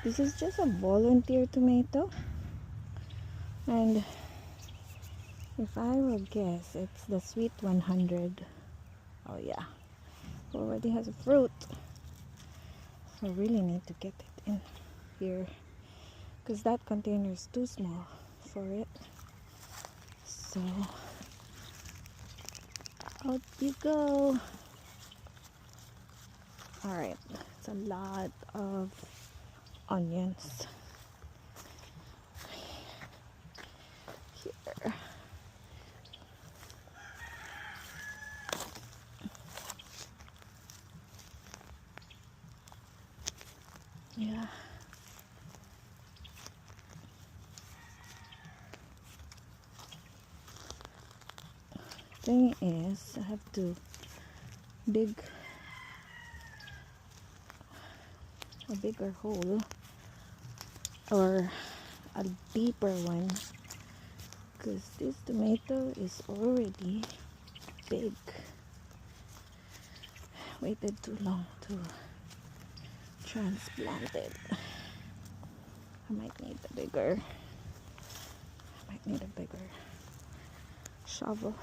This is just a volunteer tomato, and if I will guess, it's the sweet 100. Oh yeah, already has a fruit. I really need to get it in here because that container is too small for it. So out you go. Alright, it's a lot of onions here. Yeah. Thing is, I have to dig a bigger hole or a deeper one because this tomato is already big. Waited too long to transplant it. I might need a bigger shovel.